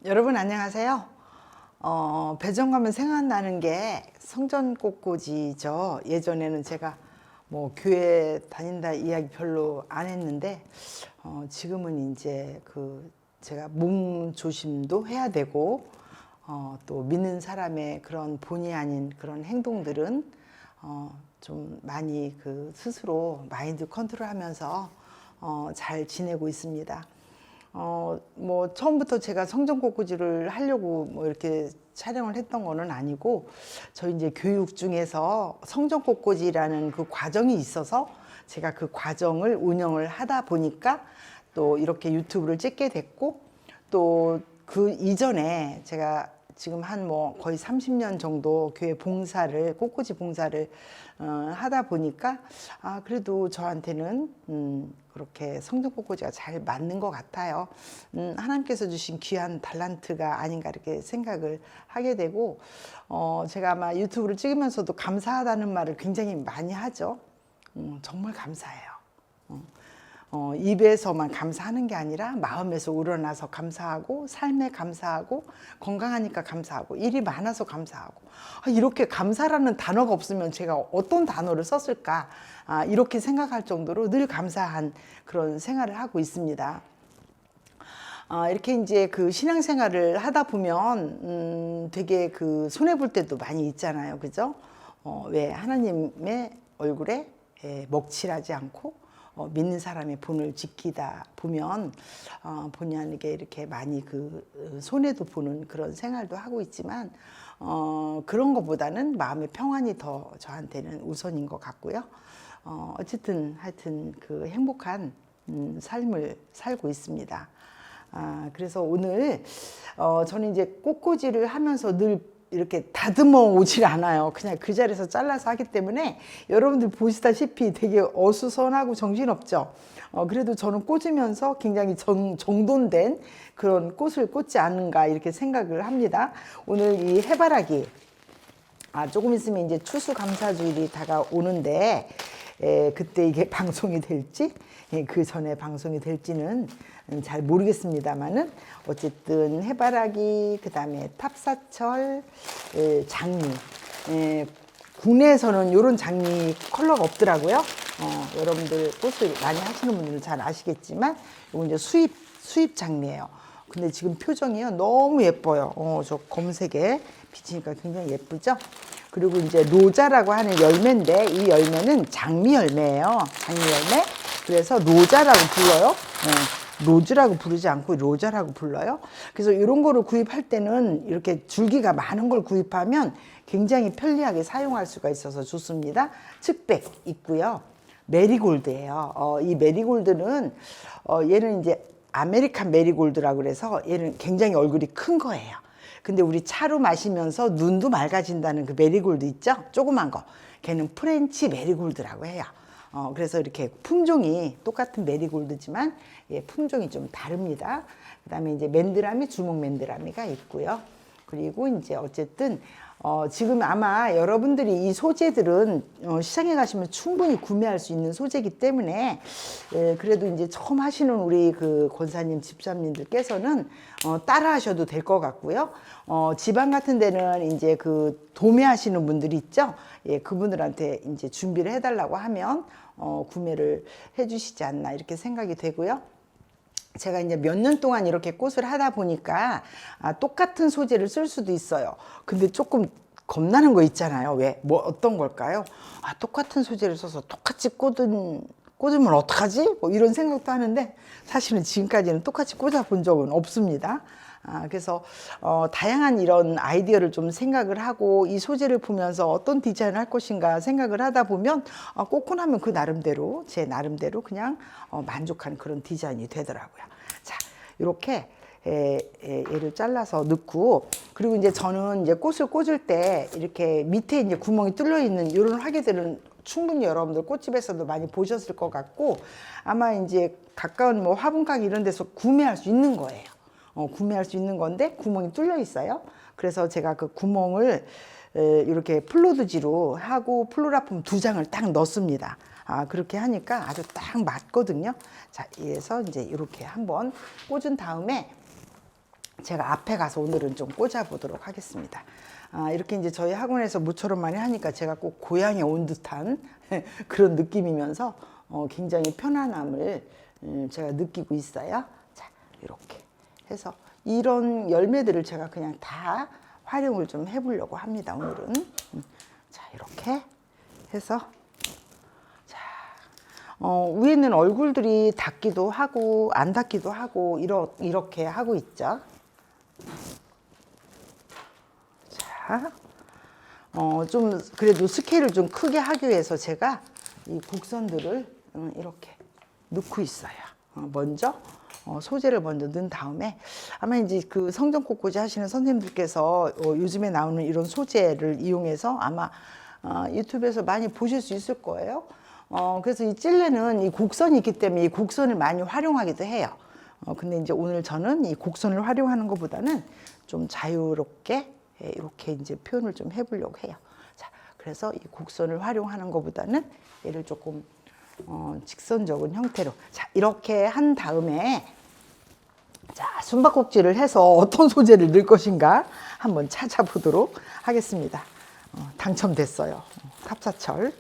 여러분 안녕하세요. 배정 가면 생각나는 게 성전꽃꽂이죠. 예전에는 제가 뭐 교회 다닌다 이야기 별로 안 했는데 지금은 이제 제가 몸 조심도 해야 되고 또 믿는 사람의 그런 본의 아닌 그런 행동들은 좀 많이 스스로 마인드 컨트롤하면서 잘 지내고 있습니다. 뭐 처음부터 제가 성전꽃꽂이를 하려고 뭐 이렇게 촬영을 했던 거는 아니고 저희 이제 교육 중에서 성전꽃꽂이라는 그 과정이 있어서 제가 그 과정을 운영을 하다 보니까 또 이렇게 유튜브를 찍게 됐고 또 그 이전에 제가 지금 한 뭐 거의 30년 정도 교회 봉사를 꽃꽂이 봉사를 하다 보니까 그래도 저한테는 그렇게 성전꽃꽂이가 잘 맞는 것 같아요. 하나님께서 주신 귀한 달란트가 아닌가 이렇게 생각을 하게 되고 제가 아마 유튜브를 찍으면서도 감사하다는 말을 굉장히 많이 하죠. 정말 감사해요. 입에서만 감사하는 게 아니라 마음에서 우러나서 감사하고 삶에 감사하고 건강하니까 감사하고 일이 많아서 감사하고 이렇게 감사라는 단어가 없으면 제가 어떤 단어를 썼을까 이렇게 생각할 정도로 늘 감사한 그런 생활을 하고 있습니다. 이렇게 이제 신앙생활을 하다 보면 되게 손해 볼 때도 많이 있잖아요, 그죠? 왜 하나님의 얼굴에 먹칠하지 않고 믿는 사람의 본을 지키다 보면 본의 아니게 이렇게 많이 손해도 보는 그런 생활도 하고 있지만 그런 것보다는 마음의 평안이 더 저한테는 우선인 것 같고요. 어쨌든 하여튼 행복한 삶을 살고 있습니다. 그래서 오늘 저는 이제 꽃꽂이를 하면서 늘 이렇게 다듬어 오질 않아요. 그냥 그 자리에서 잘라서 하기 때문에 여러분들 보시다시피 되게 어수선하고 정신없죠. 그래도 저는 꽂으면서 굉장히 정돈된 그런 꽃을 꽂지 않는가 이렇게 생각을 합니다. 오늘 이 해바라기 조금 있으면 이제 추수감사주일이 다가오는데 그때 이게 방송이 될지 그 전에 방송이 될지는 잘 모르겠습니다만은 어쨌든 해바라기 그다음에 탑사철 장미 국내에서는 이런 장미 컬러가 없더라고요. 여러분들 꽃을 많이 하시는 분들은 잘 아시겠지만 이건 이제 수입 장미예요. 근데 지금 표정이요 너무 예뻐요. 저 검색에 비치니까 굉장히 예쁘죠. 그리고 이제 로자라고 하는 열매인데 이 열매는 장미 열매예요. 장미 열매. 그래서 로자라고 불러요. 로즈라고 부르지 않고 로자라고 불러요. 그래서 이런 거를 구입할 때는 이렇게 줄기가 많은 걸 구입하면 굉장히 편리하게 사용할 수가 있어서 좋습니다. 측백 있고요. 메리골드예요. 이 메리골드는 얘는 이제 아메리칸 메리골드라고 그래서 얘는 굉장히 얼굴이 큰 거예요. 근데 우리 차로 마시면서 눈도 맑아진다는 그 메리골드 있죠? 조그만 거. 걔는 프렌치 메리골드라고 해요. 그래서 이렇게 품종이 똑같은 메리골드지만 품종이 좀 다릅니다. 그 다음에 이제 맨드라미, 주먹 맨드라미가 있고요. 그리고 이제 어쨌든 지금 아마 여러분들이 이 소재들은 시장에 가시면 충분히 구매할 수 있는 소재이기 때문에 그래도 이제 처음 하시는 우리 권사님, 집사님들께서는 따라 하셔도 될 것 같고요. 지방 같은 데는 이제 도매하시는 분들이 있죠. 그분들한테 이제 준비를 해달라고 하면 구매를 해주시지 않나 이렇게 생각이 되고요. 제가 이제 몇 년 동안 이렇게 꽃을 하다 보니까 똑같은 소재를 쓸 수도 있어요. 근데 조금 겁나는 거 있잖아요. 왜? 뭐 어떤 걸까요? 똑같은 소재를 써서 똑같이 꽂으면 어떡하지? 뭐 이런 생각도 하는데 사실은 지금까지는 똑같이 꽂아 본 적은 없습니다. 그래서 다양한 이런 아이디어를 좀 생각을 하고 이 소재를 보면서 어떤 디자인을 할 것인가 생각을 하다 보면 꽂고 나면 그 나름대로 제 나름대로 그냥 만족한 그런 디자인이 되더라고요. 자, 이렇게 얘를 잘라서 넣고 그리고 이제 저는 이제 꽃을 꽂을 때 이렇게 밑에 이제 구멍이 뚫려 있는 이런 화개들은 충분히 여러분들 꽃집에서도 많이 보셨을 것 같고 아마 이제 가까운 뭐 화분 가게 이런 데서 구매할 수 있는 거예요. 구매할 수 있는 건데 구멍이 뚫려 있어요. 그래서 제가 그 구멍을 이렇게 플로드지로 하고 플로라폼 2장을 딱 넣습니다. 그렇게 하니까 아주 딱 맞거든요. 자, 이래서 이제 이렇게 한번 꽂은 다음에 제가 앞에 가서 오늘은 좀 꽂아 보도록 하겠습니다. 이렇게 이제 저희 학원에서 모처럼 많이 하니까 제가 꼭 고향에 온 듯한 그런 느낌이면서 굉장히 편안함을 제가 느끼고 있어요. 자, 이렇게 해서 이런 열매들을 제가 그냥 다 활용을 좀 해보려고 합니다. 오늘은. 자, 이렇게 해서 자, 위에는 얼굴들이 닿기도 하고 안 닿기도 하고 이렇게 하고 있죠. 자, 좀 그래도 스케일을 좀 크게 하기 위해서 제가 이 곡선들을 이렇게 넣고 있어요. 먼저 소재를 먼저 넣은 다음에 아마 이제 그 성전꽃꽂이 하시는 선생님들께서 요즘에 나오는 이런 소재를 이용해서 아마 유튜브에서 많이 보실 수 있을 거예요. 그래서 이 찔레는 이 곡선이 있기 때문에 이 곡선을 많이 활용하기도 해요. 근데 이제 오늘 저는 이 곡선을 활용하는 것보다는 좀 자유롭게 이렇게 이제 표현을 좀 해보려고 해요. 자, 그래서 이 곡선을 활용하는 것보다는 얘를 조금 직선적인 형태로 자 이렇게 한 다음에 자 숨바꼭질을 해서 어떤 소재를 넣을 것인가 한번 찾아보도록 하겠습니다. 당첨됐어요. 탑사철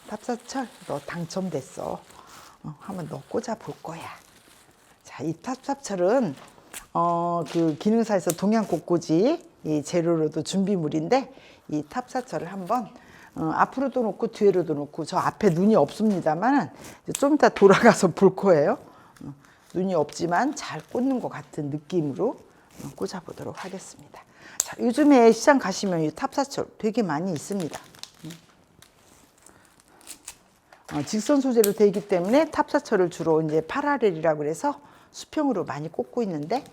탑사철 너 당첨됐어. 한번 너 꽂아 볼 거야. 자, 이 탑사철은 그 기능사에서 동양꽃꽂이 이 재료로도 준비물인데 이 탑사철을 한번 앞으로도 놓고 뒤로도 놓고 저 앞에 눈이 없습니다만 좀 이따 돌아가서 볼 거예요. 눈이 없지만 잘 꽂는 것 같은 느낌으로 꽂아보도록 하겠습니다. 자, 요즘에 시장 가시면 이 탑사철 되게 많이 있습니다. 직선 소재로 되어 있기 때문에 탑사철을 주로 이제 파라렐이라고 그래서 수평으로 많이 꽂고 있는데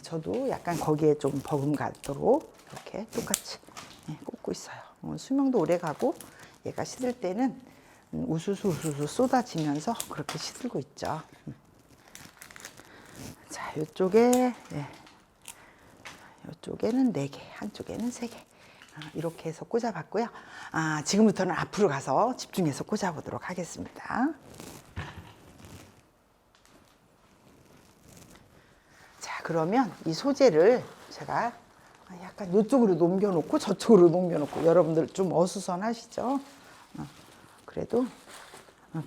저도 약간 거기에 좀 버금가도록 이렇게 똑같이 꽂고 있어요. 수명도 오래 가고 얘가 시들 때는 우수수 쏟아지면서 그렇게 시들고 있죠. 자, 이쪽에 이쪽에는 4개, 한쪽에는 3개 이렇게 해서 꽂아봤고요. 지금부터는 앞으로 가서 집중해서 꽂아보도록 하겠습니다. 자, 그러면 이 소재를 제가 약간 이쪽으로 넘겨놓고 저쪽으로 넘겨놓고 여러분들 좀 어수선하시죠? 그래도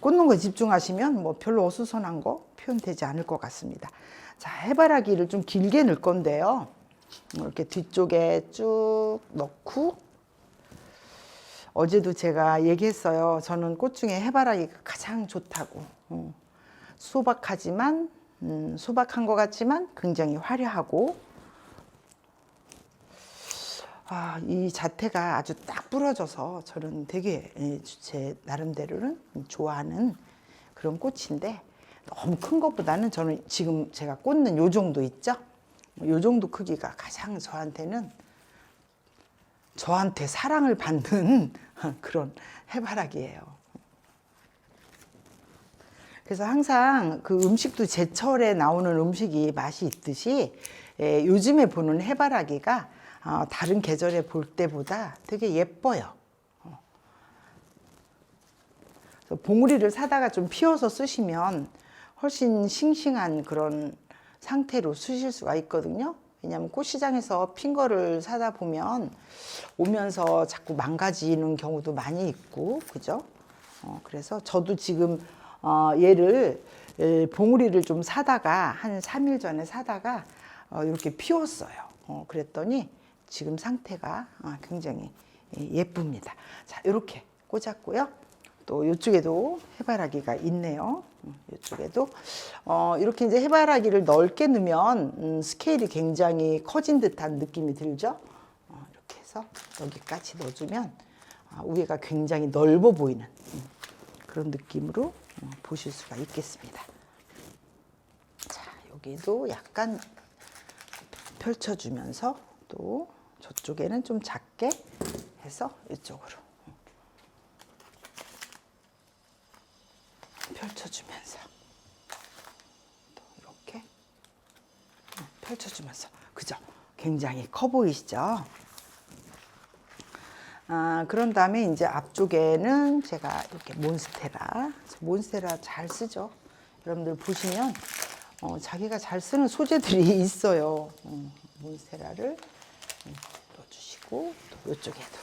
꽂는 거에 집중하시면 뭐 별로 어수선한 거 표현되지 않을 것 같습니다. 자, 해바라기를 좀 길게 넣을 건데요. 이렇게 뒤쪽에 쭉 넣고 어제도 제가 얘기했어요. 저는 꽃 중에 해바라기가 가장 좋다고. 소박하지만 소박한 것 같지만 굉장히 화려하고 이 자태가 아주 딱 부러져서 저는 되게 제 나름대로는 좋아하는 그런 꽃인데 너무 큰 것보다는 저는 지금 제가 꽂는 요 정도 있죠? 요 정도 크기가 가장 저한테 사랑을 받는 그런 해바라기예요. 그래서 항상 그 음식도 제철에 나오는 음식이 맛이 있듯이 요즘에 보는 해바라기가 다른 계절에 볼 때보다 되게 예뻐요. 봉우리를 사다가 좀 피워서 쓰시면 훨씬 싱싱한 그런 상태로 쓰실 수가 있거든요. 왜냐하면 꽃시장에서 핀 거를 사다 보면 오면서 자꾸 망가지는 경우도 많이 있고, 그죠? 그래서 저도 지금 얘를 봉우리를 좀 사다가 한 3일 전에 사다가 이렇게 피웠어요. 그랬더니 지금 상태가 굉장히 예쁩니다. 자, 이렇게 꽂았고요. 또 이쪽에도 해바라기가 있네요. 이쪽에도 이렇게 이제 해바라기를 넓게 넣으면 스케일이 굉장히 커진 듯한 느낌이 들죠. 이렇게 해서 여기까지 넣어주면 위에가 굉장히 넓어 보이는 그런 느낌으로 보실 수가 있겠습니다. 자, 여기도 약간 펼쳐주면서 또 저쪽에는 좀 작게 해서 이쪽으로 펼쳐주면서 또 이렇게 펼쳐주면서 그죠? 굉장히 커 보이시죠? 그런 다음에 이제 앞쪽에는 제가 이렇게 몬스테라 잘 쓰죠. 여러분들 보시면 자기가 잘 쓰는 소재들이 있어요. 몬스테라를 넣어주시고 또 이쪽에도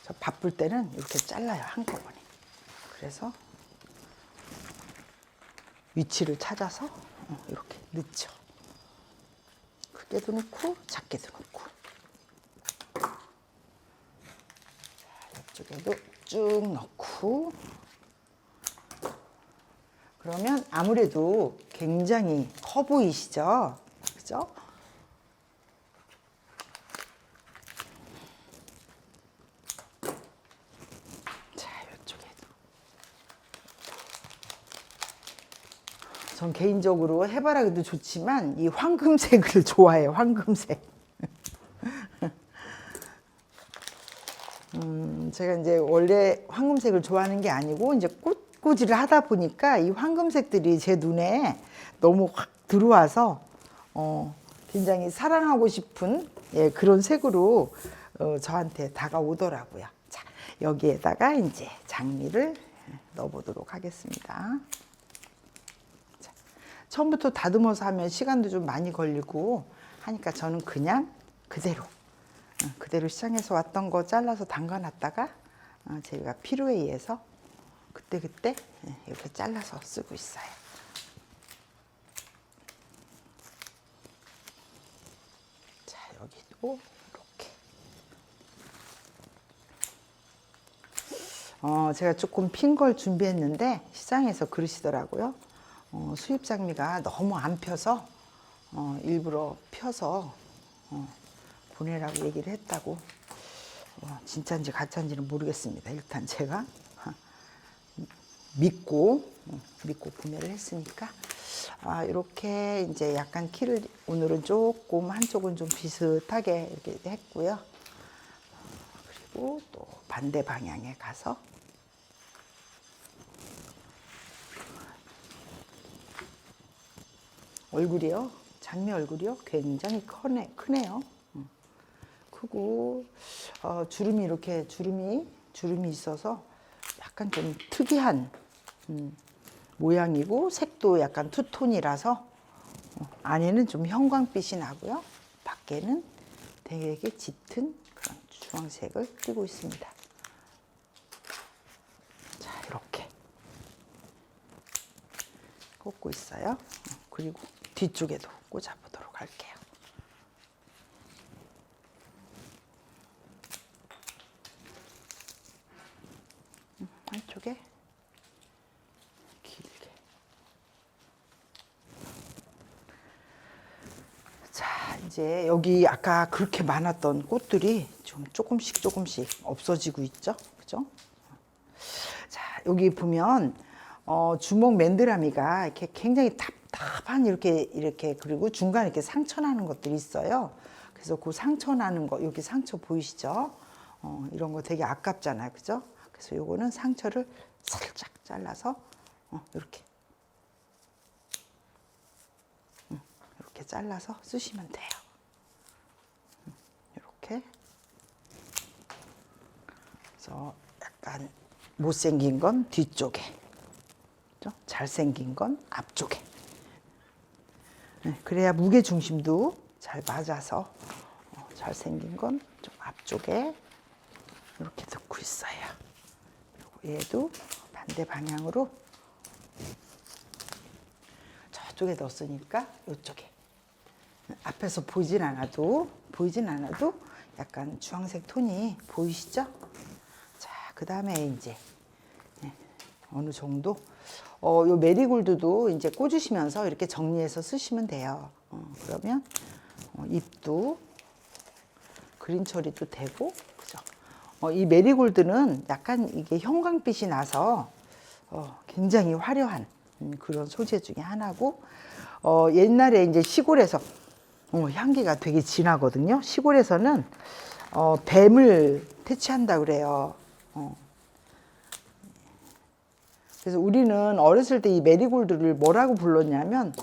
저 바쁠 때는 이렇게 잘라요, 한꺼번에. 그래서 위치를 찾아서 이렇게 넣죠. 크게도 넣고 작게도 넣고. 자, 이쪽에도 쭉 넣고. 그러면 아무래도 굉장히 커 보이시죠? 그죠? 자, 이쪽에도. 전 개인적으로 해바라기도 좋지만 이 황금색을 좋아해요. 황금색. 제가 이제 원래 황금색을 좋아하는 게 아니고 이제 꽃꽂이를 하다 보니까 이 황금색들이 제 눈에 너무 확 들어와서 굉장히 사랑하고 싶은 그런 색으로 저한테 다가오더라고요. 자, 여기에다가 이제 장미를 넣어보도록 하겠습니다. 자, 처음부터 다듬어서 하면 시간도 좀 많이 걸리고 하니까 저는 그냥 그대로 시장에서 왔던 거 잘라서 담가놨다가 제가 필요에 의해서 그때 이렇게 잘라서 쓰고 있어요. 자, 여기도 이렇게. 제가 조금 핀 걸 준비했는데 시장에서 그러시더라고요. 수입 장미가 너무 안 펴서 일부러 펴서 보내라고 얘기를 했다고. 진짜인지 가짜인지는 모르겠습니다. 일단 제가 믿고 구매를 했으니까 이렇게 이제 약간 키를 오늘은 조금 한쪽은 좀 비슷하게 이렇게 했고요. 그리고 또 반대 방향에 가서 얼굴이요. 장미 얼굴이요. 굉장히 크네요. 크고 주름이 이렇게 주름이 있어서 약간 좀 특이한 모양이고 색도 약간 투톤이라서 안에는 좀 형광빛이 나고요. 밖에는 되게 짙은 그런 주황색을 띠고 있습니다. 자, 이렇게 꽂고 있어요. 그리고 뒤쪽에도 꽂아보도록 할게요. 한쪽에 길게. 자, 이제 여기 아까 그렇게 많았던 꽃들이 좀 조금씩 없어지고 있죠. 그죠? 자, 여기 보면 주먹 맨드라미가 이렇게 굉장히 답답한 이렇게 그리고 중간에 이렇게 상처 나는 것들이 있어요. 그래서 그 상처 나는 거, 여기 상처 보이시죠? 이런 거 되게 아깝잖아요. 그죠? 그래서 요거는 상처를 살짝 잘라서 이렇게 잘라서 쓰시면 돼요. 이렇게. 그래서 약간 못생긴 건 뒤쪽에, 그죠? 잘생긴 건 앞쪽에. 그래야 무게 중심도 잘 맞아서 잘생긴 건 좀 앞쪽에 이렇게 넣고 있어요. 얘도 반대 방향으로 저쪽에 넣었으니까 이쪽에 앞에서 보이진 않아도 약간 주황색 톤이 보이시죠? 자, 그 다음에 이제 어느 정도 요 메리골드도 이제 꽂으시면서 이렇게 정리해서 쓰시면 돼요. 그러면 잎도 그린 처리도 되고, 그죠? 이 메리골드는 약간 이게 형광빛이 나서 굉장히 화려한 그런 소재 중에 하나고, 옛날에 이제 시골에서 향기가 되게 진하거든요. 시골에서는 뱀을 퇴치한다 그래요. 그래서 우리는 어렸을 때 이 메리골드를 뭐라고 불렀냐면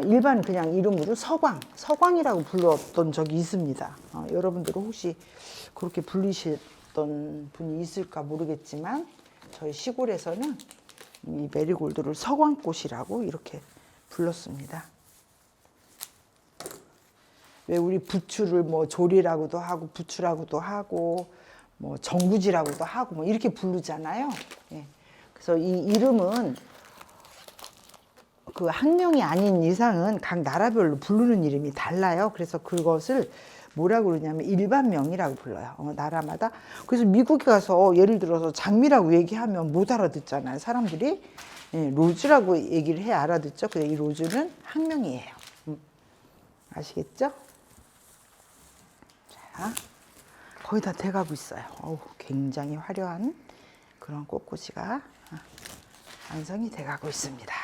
일반 그냥 이름으로 서광이라고 불렀던 적이 있습니다. 여러분들은 혹시 그렇게 불리셨던 분이 있을까 모르겠지만 저희 시골에서는 이 메리골드를 서광꽃이라고 이렇게 불렀습니다. 왜 우리 부추를 뭐 조리라고도 하고 부추라고도 하고 뭐 정구지라고도 하고 뭐 이렇게 부르잖아요. 예. 그래서 이 이름은 그 학명이 아닌 이상은 각 나라별로 부르는 이름이 달라요. 그래서 그것을 뭐라고 그러냐면 일반명이라고 불러요. 나라마다. 그래서 미국에 가서 예를 들어서 장미라고 얘기하면 못 알아듣잖아요. 사람들이. 예, 로즈라고 얘기를 해야 알아듣죠. 근데 이 로즈는 학명이에요. 아시겠죠? 자, 거의 다 돼가고 있어요. 어우, 굉장히 화려한 그런 꽃꽂이가 완성이 돼가고 있습니다.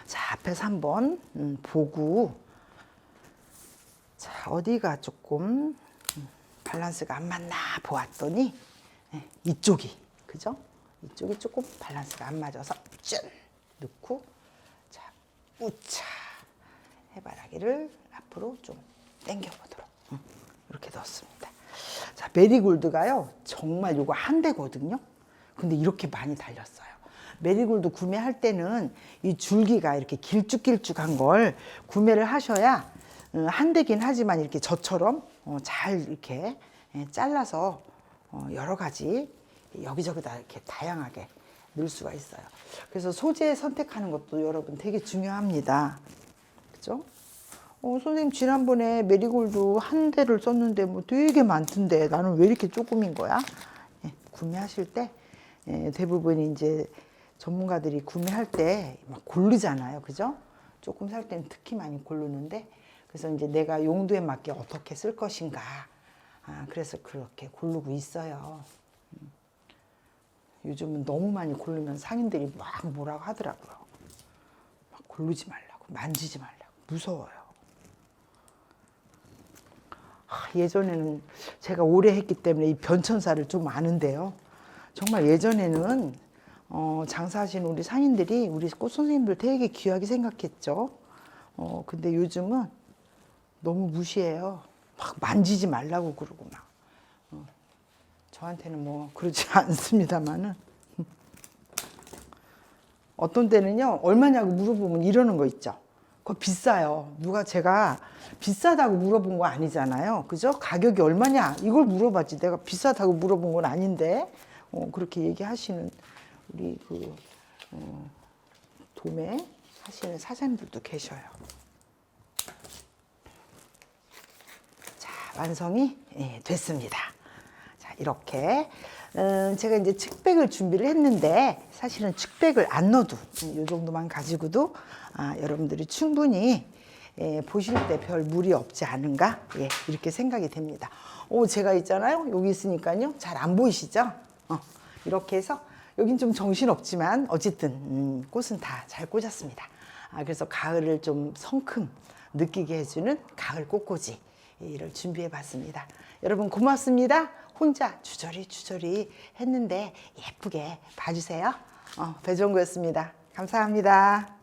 자, 앞에서 한번 보고, 자, 어디가 조금 밸런스가 안 맞나 보았더니 이쪽이, 그죠? 이쪽이 조금 밸런스가 안 맞아서 쭉 넣고, 자, 우차 해바라기를 앞으로 좀 당겨보도록 이렇게 넣었습니다. 자, 메리골드가요 정말 요거 한 대거든요. 근데 이렇게 많이 달렸어요. 메리골드 구매할 때는 이 줄기가 이렇게 길쭉길쭉한 걸 구매를 하셔야 한 대긴 하지만 이렇게 저처럼 잘 이렇게 잘라서 여러 가지 여기저기다 이렇게 다양하게 넣을 수가 있어요. 그래서 소재 선택하는 것도 여러분 되게 중요합니다. 그죠? 선생님 지난번에 메리골드 한 대를 썼는데 뭐 되게 많던데 나는 왜 이렇게 조금인 거야? 예, 구매하실 때 대부분 이제 전문가들이 구매할 때 막 고르잖아요. 그죠? 조금 살 때는 특히 많이 고르는데 그래서 이제 내가 용도에 맞게 어떻게 쓸 것인가. 그래서 그렇게 고르고 있어요. 요즘은 너무 많이 고르면 상인들이 막 뭐라고 하더라고요. 막 고르지 말라고, 만지지 말라고, 무서워요. 예전에는 제가 오래 했기 때문에 이 변천사를 좀 아는데요. 정말 예전에는 장사하시는 우리 상인들이 우리 꽃 선생님들 되게 귀하게 생각했죠. 근데 요즘은 너무 무시해요. 막 만지지 말라고 그러고 막. 저한테는 뭐 그러지 않습니다만은 어떤 때는요 얼마냐고 물어보면 이러는 거 있죠. 그거 비싸요. 누가 제가 비싸다고 물어본 거 아니잖아요. 그죠? 가격이 얼마냐 이걸 물어봤지 내가 비싸다고 물어본 건 아닌데 그렇게 얘기하시는 우리 그 도매 하시는 사장님들도 계셔요. 자, 완성이 됐습니다. 자, 이렇게 제가 이제 측백을 준비를 했는데 사실은 측백을 안 넣어도 이 정도만 가지고도 여러분들이 충분히 보실 때 별 무리 없지 않은가 이렇게 생각이 됩니다. 제가 있잖아요. 여기 있으니까요. 잘 안 보이시죠? 이렇게 해서 여긴 좀 정신없지만 어쨌든 꽃은 다 잘 꽂았습니다. 그래서 가을을 좀 성큼 느끼게 해주는 가을 꽃꽂이를 준비해 봤습니다. 여러분 고맙습니다. 혼자 주저리 했는데 예쁘게 봐주세요. 배정구였습니다. 감사합니다.